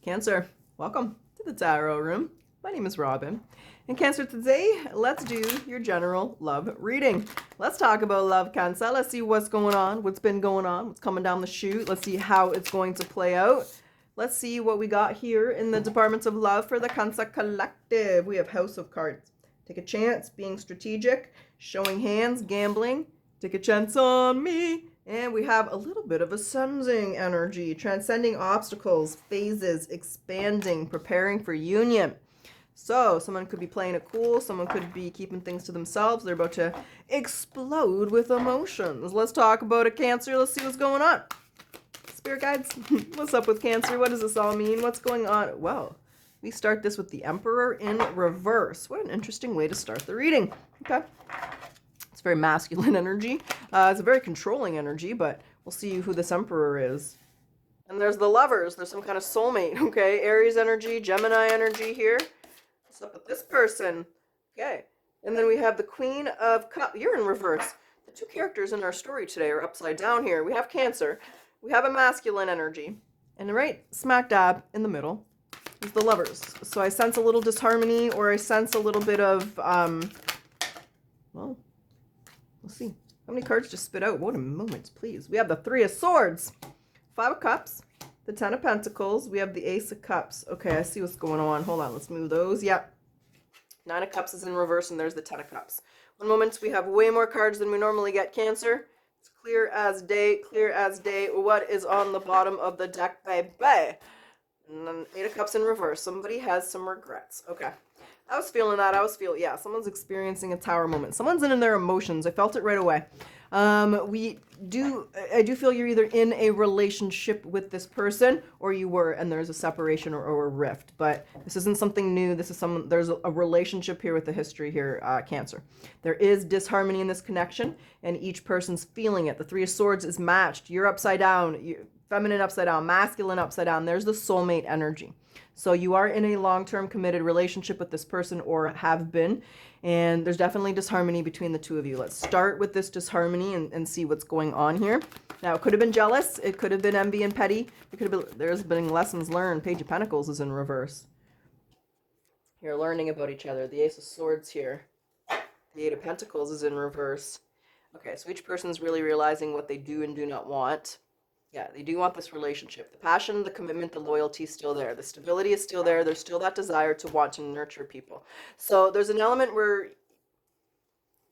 Cancer, welcome to the Tarot Room. My name is Robin. And Cancer, today, let's do your general love reading. Let's talk about love, Cancer. Let's see what's going on, what's been going on, what's coming down the chute. Let's see how it's going to play out. Let's see what we got here in the departments of love for the Cancer Collective. We have House of Cards. Take a chance, being strategic, showing hands, gambling. Take a chance on me. And we have a little bit of ascending energy, transcending obstacles, phases, expanding, preparing for union. So someone could be playing it cool. Someone could be keeping things to themselves. They're about to explode with emotions. Let's talk about it, Cancer. Let's see what's going on. Spirit guides, what's up with Cancer? What does this all mean? What's going on? Well, we start this with the Emperor in reverse. What an interesting way to start the reading. Okay. It's very masculine energy. It's a very controlling energy, but we'll see who this Emperor is. And there's the Lovers. There's some kind of soulmate, okay? Aries energy, Gemini energy here. What's up with this person? Okay. And then we have the Queen of Cups. You're in reverse. The two characters in our story today are upside down here. We have Cancer. We have a masculine energy. And right smack dab in the middle is the Lovers. So I sense a little disharmony, or I sense a little bit of, well, we'll see. How many cards just spit out? What a moment, please. We have the Three of Swords, Five of Cups, the Ten of Pentacles. We have the Ace of Cups. Okay, I see what's going on. Hold on, let's move those. Yep. Nine of Cups is in reverse, and there's the Ten of Cups. One moment, we have way more cards than we normally get, Cancer. It's clear as day, clear as day. What is on the bottom of the deck, baby? And then Eight of Cups in reverse. Somebody has some regrets. Okay. I was feeling that. Yeah, someone's experiencing a tower moment. Someone's in their emotions. I felt it right away. I do feel you're either in a relationship with this person, or you were, and there's a separation or a rift. But this isn't something new. There's a relationship here with the history here, Cancer. There is disharmony in this connection, and each person's feeling it. The Three of Swords is matched. You're upside down. Feminine upside down, masculine upside down. There's the soulmate energy. So you are in a long-term committed relationship with this person, or have been, and there's definitely disharmony between the two of you. Let's start with this disharmony and see what's going on here. Now, it could have been jealous. It could have been envy and petty. There's been lessons learned. Page of Pentacles is in reverse. You're learning about each other. The Ace of Swords here. The Eight of Pentacles is in reverse. Okay, so each person's really realizing what they do and do not want. Yeah, they do want this relationship. The passion, the commitment, the loyalty is still there. The stability is still there. There's still that desire to want to nurture people. So there's an element where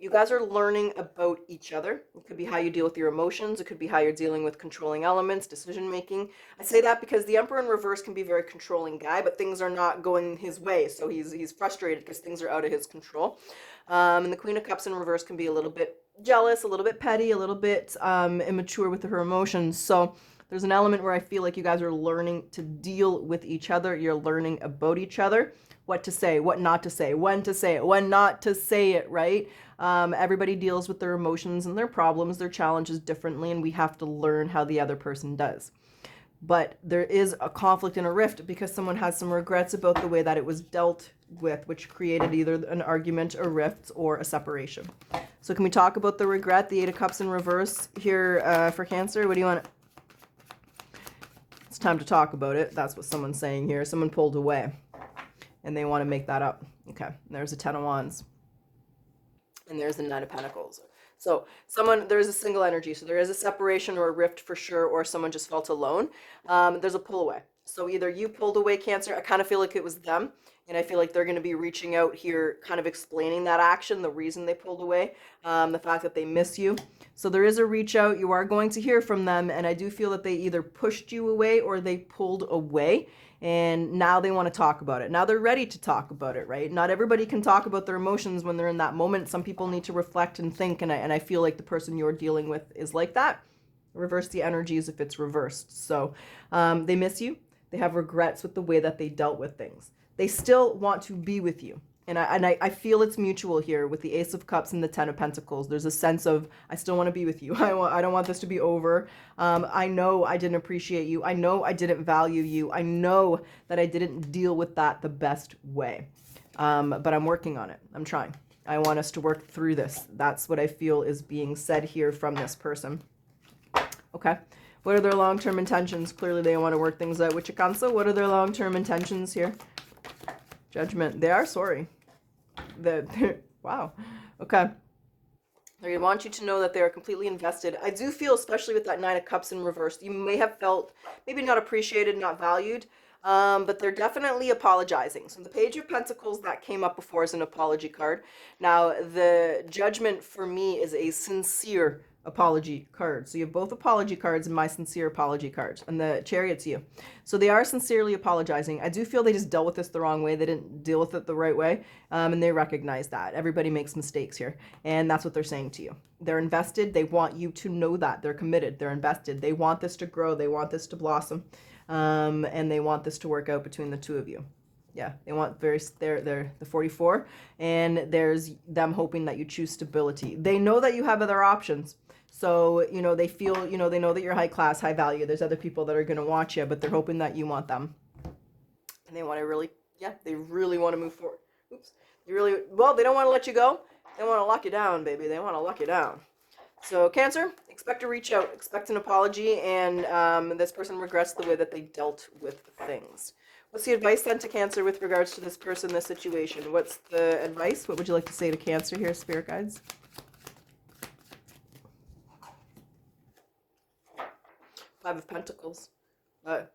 you guys are learning about each other. It could be how you deal with your emotions. It could be how you're dealing with controlling elements, decision making. I say that because the Emperor in reverse can be a very controlling guy, but things are not going his way. So he's frustrated because things are out of his control. And the Queen of Cups in reverse can be a little bit jealous, a little bit petty, a little bit immature with her emotions. So there's an element where I feel like you guys are learning to deal with each other. You're learning about each other, what to say, what not to say, when to say it, when not to say it, right? Everybody deals with their emotions and their problems, their challenges differently, and we have to learn how the other person does. But there is a conflict and a rift because someone has some regrets about the way that it was dealt with, which created either an argument, a rift, or a separation. So can we talk about the regret, the Eight of Cups in reverse here for Cancer? What do you want? It's time to talk about it. That's what someone's saying here. Someone pulled away, and they want to make that up. Okay, and there's a Ten of Wands, and there's the Nine of Pentacles. So there's a single energy. So there is a separation or a rift for sure, or someone just felt alone. There's a pull away. So either you pulled away, Cancer. I kind of feel like it was them. And I feel like they're going to be reaching out here, kind of explaining that action, the reason they pulled away, the fact that they miss you. So there is a reach out. You are going to hear from them. And I do feel that they either pushed you away or they pulled away. And now they want to talk about it. Now they're ready to talk about it, right? Not everybody can talk about their emotions when they're in that moment. Some people need to reflect and think. And I feel like the person you're dealing with is like that. Reverse the energies if it's reversed. So they miss you. They have regrets with the way that they dealt with things. They still want to be with you. And I feel it's mutual here with the Ace of Cups and the Ten of Pentacles. There's a sense of, I still want to be with you. I don't want this to be over. I know I didn't appreciate you. I know I didn't value you. I know that I didn't deal with that the best way. But I'm working on it. I'm trying. I want us to work through this. That's what I feel is being said here from this person. Okay. What are their long-term intentions? Clearly they want to work things out with you, Cancer. What are their long-term intentions here? Judgment. They are sorry. Wow. Okay. They want you to know that they are completely invested. I do feel, especially with that Nine of Cups in reverse, you may have felt maybe not appreciated, not valued, but they're definitely apologizing. So the Page of Pentacles that came up before is an apology card. Now, the Judgment for me is a sincere apology card. So you have both apology cards and my sincere apology card, and the Chariot's you. So they are sincerely apologizing. I do feel they just dealt with this the wrong way. They didn't deal with it the right way, and they recognize that. Everybody makes mistakes here, and that's what they're saying to you. They're invested. They want you to know that. They're committed. They're invested. They want this to grow. They want this to blossom, and they want this to work out between the two of you. Yeah, they want they're the 44, and there's them hoping that you choose stability. They know that you have other options. So, you know, they feel, you know, they know that you're high class, high value. There's other people that are going to want you, but they're hoping that you want them. And they want to really, yeah, they really want to move forward. Oops. They really, well, they don't want to let you go. They want to lock you down, baby. They want to lock you down. So, Cancer, expect to reach out, expect an apology, and this person regrets the way that they dealt with things. What's the advice then to Cancer with regards to this person, this situation? What's the advice? What would you like to say to Cancer here, Spirit Guides? Five of Pentacles.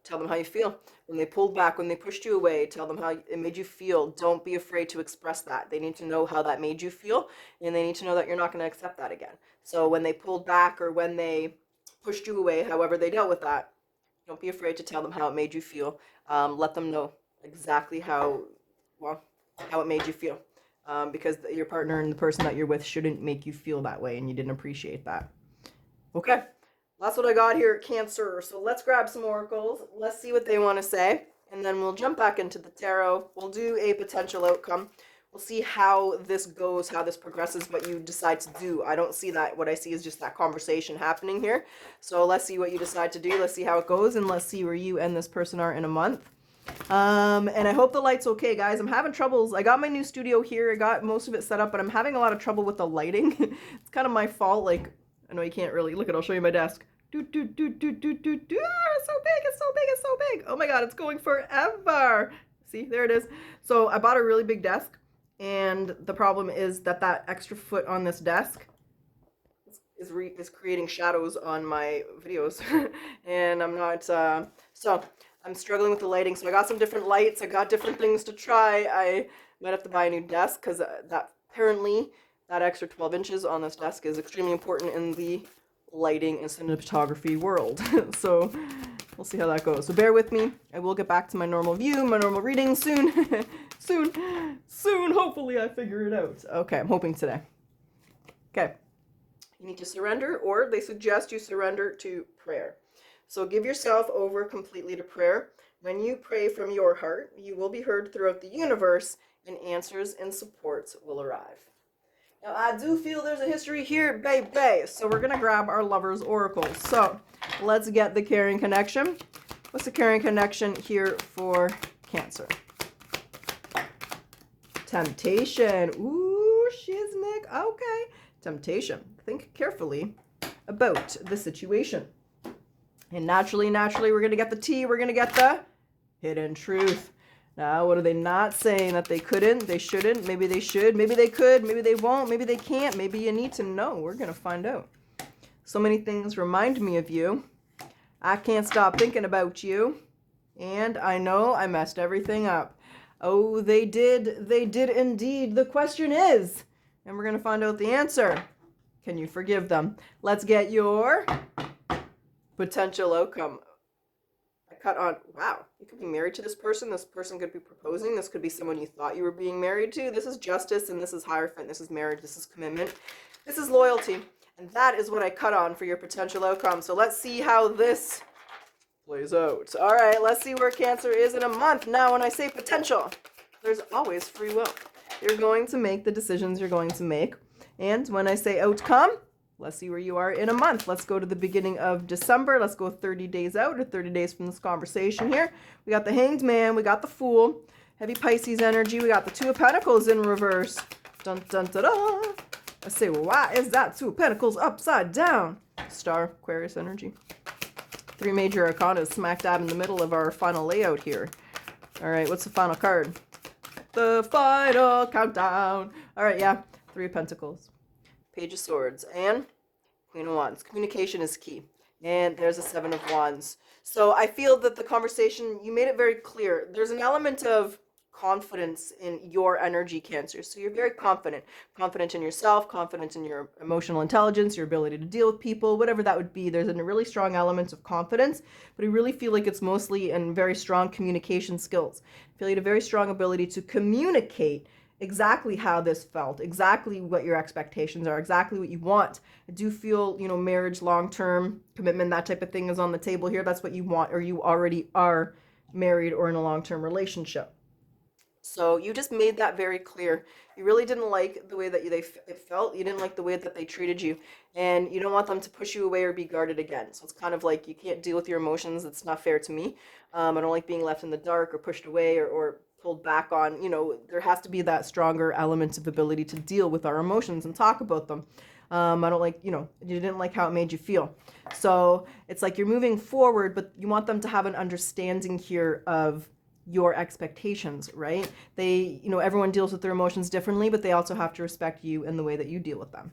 Tell them how you feel. When they pulled back, when they pushed you away, tell them how it made you feel. Don't be afraid to express that. They need to know how that made you feel, and they need to know that you're not going to accept that again. So when they pulled back or when they pushed you away, however they dealt with that, don't be afraid to tell them how it made you feel. Let them know exactly how it made you feel, because your partner and the person that you're with shouldn't make you feel that way, and you didn't appreciate that. Okay. That's what I got here at Cancer. So let's grab some oracles. Let's see what they want to say. And then we'll jump back into the tarot. We'll do a potential outcome. We'll see how this goes, how this progresses, what you decide to do. I don't see that. What I see is just that conversation happening here. So let's see what you decide to do. Let's see how it goes. And let's see where you and this person are in a month. And I hope the light's okay, guys. I'm having troubles. I got my new studio here. I got most of it set up, but I'm having a lot of trouble with the lighting. It's kind of my fault. Like, I know you can't really look at. I'll show you my desk. It's so big, it's so big, it's so big. Oh my god, it's going forever. See, there it is. So I bought a really big desk, and the problem is that that extra foot on this desk is creating shadows on my videos, and I'm not. So I'm struggling with the lighting. So I got some different lights. I got different things to try. I might have to buy a new desk because that apparently that extra 12 inches on this desk is extremely important in the lighting and cinematography world. So we'll see how that goes. So bear with me. I will get back to my normal view, my normal reading soon. soon. Hopefully I figure it out. Okay, I'm hoping today. Okay. You need to surrender, or they suggest you surrender to prayer. So give yourself over completely to prayer. When you pray from your heart, you will be heard throughout the universe, and answers and supports will arrive. Now, I do feel there's a history here, baby. So we're going to grab our Lover's Oracle. So let's get the caring connection. What's the caring connection here for Cancer? Temptation. Ooh, shiznick. Okay. Temptation. Think carefully about the situation. And naturally, we're going to get the T. We're going to get the hidden truth. Now, what are they not saying? That they couldn't, they shouldn't, maybe they should, maybe they could, maybe they won't, maybe they can't, maybe you need to know. We're going to find out. So many things remind me of you. I can't stop thinking about you. And I know I messed everything up. Oh, they did indeed. The question is, and we're going to find out the answer. Can you forgive them? Let's get your potential outcome. Cut on, wow, you could be married to this person could be proposing, this could be someone you thought you were being married to. This is justice, and this is Hierophant, this is marriage, this is commitment, this is loyalty, and that is what I cut on for your potential outcome. So let's see how this plays out. All right, let's see where Cancer is in a month. Now, when I say potential, there's always free will. You're going to make the decisions you're going to make, and when I say outcome, let's see where you are in a month. Let's go to the beginning of December. Let's go 30 days out, or 30 days from this conversation here. We got the Hanged Man. We got the Fool. Heavy Pisces energy. We got the Two of Pentacles in reverse. Dun, dun, dun, dun. I say, why is that Two of Pentacles upside down? Star, Aquarius energy. Three major arcana smack dab in the middle of our final layout here. All right, what's the final card? The final countdown. All right, yeah. Three of Pentacles, Page of Swords, and Queen of Wands. Communication is key. And there's a Seven of Wands. So I feel that the conversation, you made it very clear. There's an element of confidence in your energy, Cancer. So you're very confident. Confident in yourself, confident in your emotional intelligence, your ability to deal with people, whatever that would be. There's a really strong element of confidence, but I really feel like it's mostly in very strong communication skills. I feel you had a very strong ability to communicate exactly how this felt, exactly what your expectations are, exactly what you want. I do feel, marriage, long-term commitment, that type of thing is on the table here. That's what you want, or you already are married or in a long-term relationship. So you just made that very clear. You really didn't like the way that it felt. You didn't like the way that they treated you. And you don't want them to push you away or be guarded again. So it's kind of like you can't deal with your emotions. It's not fair to me. I don't like being left in the dark or pushed away or pulled back on. There has to be that stronger element of ability to deal with our emotions and talk about them. I don't like, you didn't like how it made you feel. So it's like you're moving forward, but you want them to have an understanding here of your expectations, right? Everyone deals with their emotions differently, but they also have to respect you and the way that you deal with them.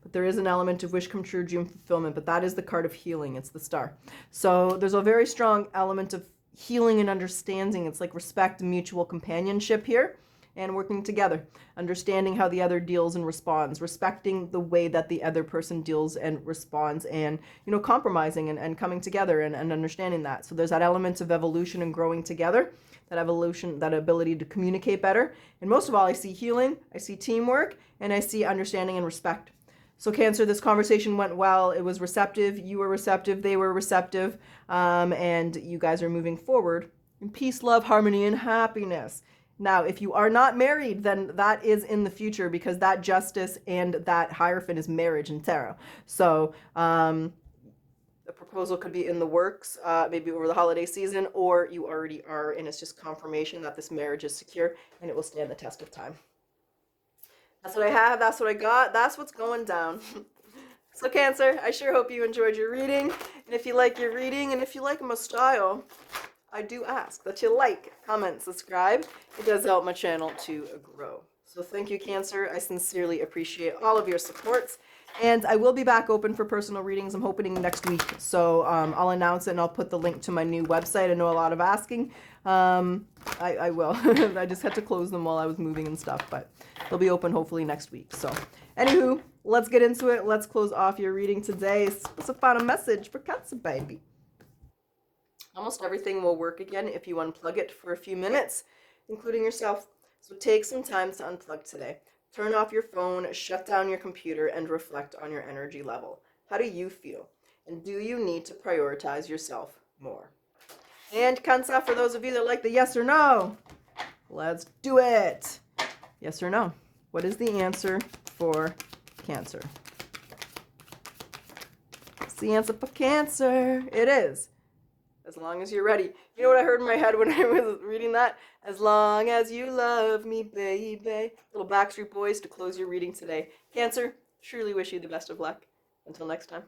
But there is an element of wish come true, dream fulfillment, but that is the card of healing. It's the Star. So there's a very strong element of healing and understanding. It's like respect and mutual companionship here and working together, understanding how the other deals and responds, respecting the way that the other person deals and responds, and compromising and coming together and understanding that. So there's that element of evolution and growing together, that evolution, that ability to communicate better. And most of all, I see healing, I see teamwork, and I see understanding and respect. So Cancer, this conversation went well. It was receptive. You were receptive. They were receptive. And you guys are moving forward in peace, love, harmony, and happiness. Now, if you are not married, then that is in the future, because that Justice and that Hierophant is marriage in tarot. So the proposal could be in the works, maybe over the holiday season, or you already are, and it's just confirmation that this marriage is secure and it will stand the test of time. That's what I have. That's what I got. That's what's going down. So Cancer, I sure hope you enjoyed your reading. And if you like your reading, and if you like my style, I do ask that you like, comment, subscribe. It does help my channel to grow. So thank you, Cancer. I sincerely appreciate all of your supports. And I will be back open for personal readings. I'm hoping next week. So I'll announce it and I'll put the link to my new website. I know a lot of asking. I will. I just had to close them while I was moving and stuff, but they'll be open hopefully next week. So anywho, let's get into it. Let's close off your reading today. What's a final message for Cancer, baby? Almost everything will work again if you unplug it for a few minutes, including yourself. So take some time to unplug today. Turn off your phone, shut down your computer, and reflect on your energy level. How do you feel? And do you need to prioritize yourself more? And Cancer, for those of you that like the yes or no, let's do it. Yes or no? What is the answer for Cancer? What's the answer for Cancer? It is, as long as you're ready. You know what I heard in my head when I was reading that? As long as you love me, baby. Little Backstreet Boys to close your reading today. Cancer, truly wish you the best of luck. Until next time.